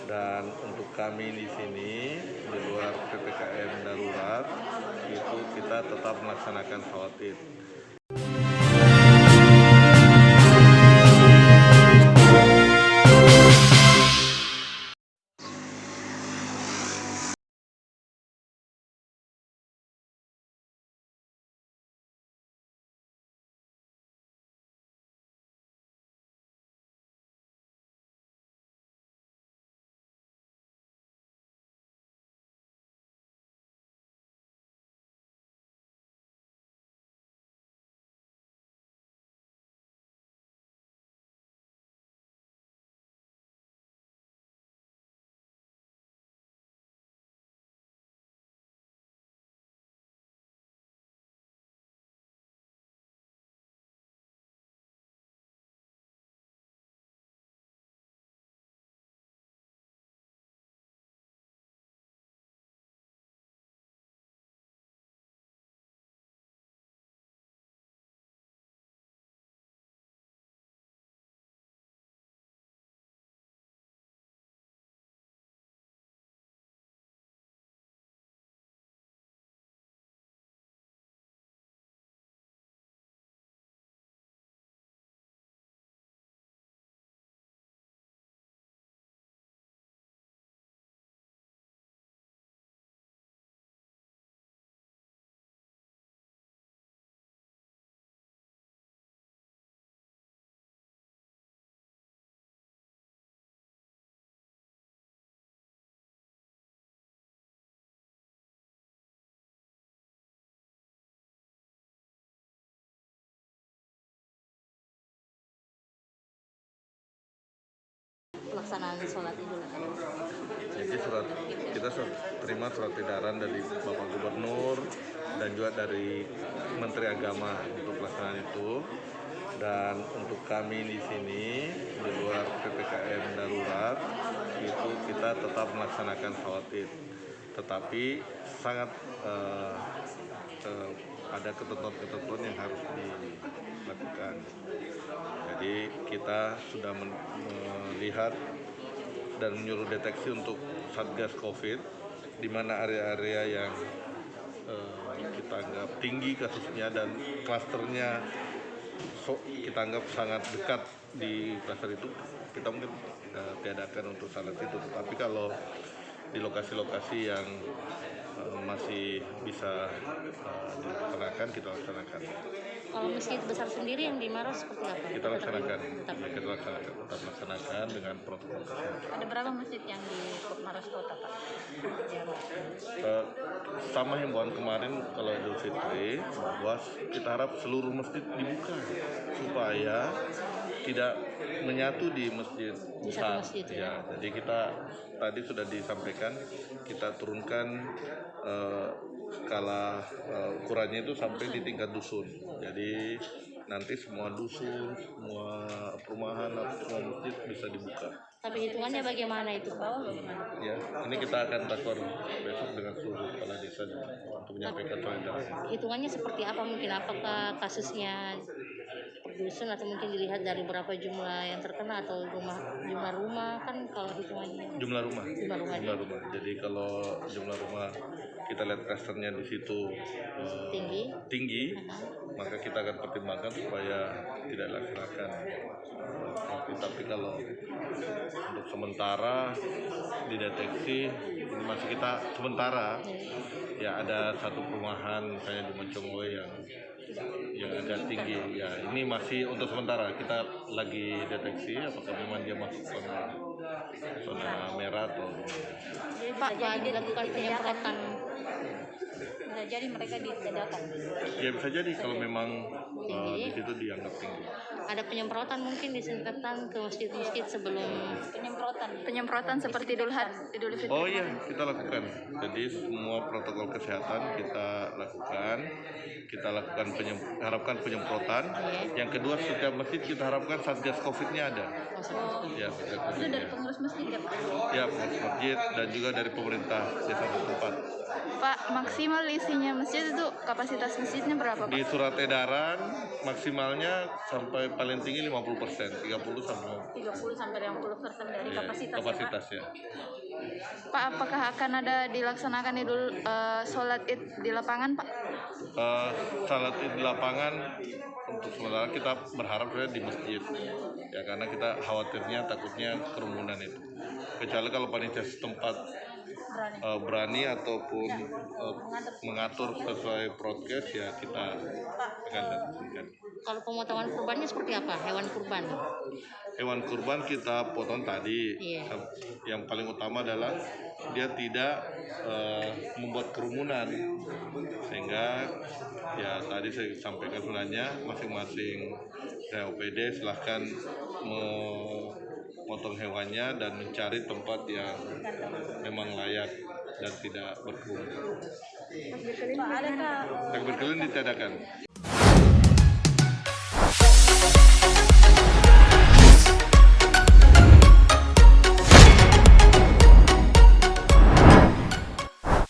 Dan untuk kami di sini di luar PPKM darurat itu kita tetap melaksanakan sholat Id. Pelaksanaan sholat Idul Adha. Jadi kita terima surat edaran dari Bapak Gubernur dan juga dari Menteri Agama untuk pelaksanaan itu. Dan untuk kami di sini di luar PPKM darurat itu kita tetap melaksanakan sholat Id. Tetapi sangat ada ketentuan-ketentuan yang harus dilakukan. Jadi kita sudah melihat dan menyuruh deteksi untuk Satgas COVID, di mana area-area yang kita anggap tinggi kasusnya dan klasternya kita anggap sangat dekat di klaster itu, kita mungkin tiadakan untuk salat itu. Tapi kalau di lokasi-lokasi yang masih bisa dilaksanakan, kita laksanakan. Kalau masjid besar sendiri yang di Maros seperti apa? Kita laksanakan dengan protokol kesehatan. Ada berapa masjid yang di Maros Kota, Pak? Sama himbauan kemarin kalau Idul Fitri, bahwa kita harap seluruh masjid dibuka supaya tidak menyatu di masjid besar. Ya, jadi kita tadi sudah disampaikan, kita turunkan skala ukurannya itu sampai di tingkat dusun. Jadi nanti semua dusun, semua perumahan, semua masjid bisa dibuka. Tapi hitungannya bagaimana itu, Pak? Ya, ini kita akan takor besok dengan seluruh kepala desa untuk menyampaikan solidarity. Hitungannya seperti apa mungkin? Apakah kasusnya per dusun atau mungkin dilihat dari berapa jumlah yang terkena atau jumlah rumah kan kalau hitungannya? Jumlah rumah. Jadi kalau jumlah rumah kita lihat klasternya di situ tinggi, maka kita akan pertimbangkan supaya tidak dilaksanakan. Tapi kalau untuk sementara dideteksi, ini masih kita sementara ya ada satu perumahan misalnya di Moncongwe yang agak tinggi ya, ini masih untuk sementara kita lagi deteksi apakah memang dia masuk zona merah atau Pak dilakukan penyemprotan. Bisa jadi mereka ditiadakan. Ya bisa jadi kalau memang di situ dianggap tinggi. Ada penyemprotan mungkin disinfektan ke masjid-masjid sebelum penyemprotan seperti Idul Fitri. Oh iya, kita lakukan. Jadi semua protokol kesehatan kita lakukan. Kita lakukan harapkan penyemprotan. Yang kedua, setiap masjid kita harapkan Satgas COVID-nya ada. Ya, itu dari pengurus masjid ya, Pak? Ya, pengurus masjid dan juga dari pemerintah desa setempat. Pak, maksimal isinya masjid itu kapasitas masjidnya berapa, Pak? Di surat edaran maksimalnya sampai paling tinggi 50%, 30 sampai 30 sampai 50% dari ya, kapasitas, kapasitasnya. Pak, apakah akan ada dilaksanakan sholat id di lapangan, Pak? Salat id di lapangan untuk sementara kita berharap di masjid ya, karena kita khawatirnya takutnya kerumunan itu, kecuali kalau panitia setempat berani ataupun mengatur sesuai prokes ya kita akan lakukan. Kalau pemotongan kurbannya seperti apa? Hewan kurban? Hewan kurban kita potong tadi. Iya. Yang paling utama adalah dia tidak membuat kerumunan, sehingga ya tadi saya sampaikan sebenarnya masing-masing OPD silahkan memotong hewannya dan mencari tempat yang memang layak dan tidak berkerumun. Takbir keliling ditiadakan.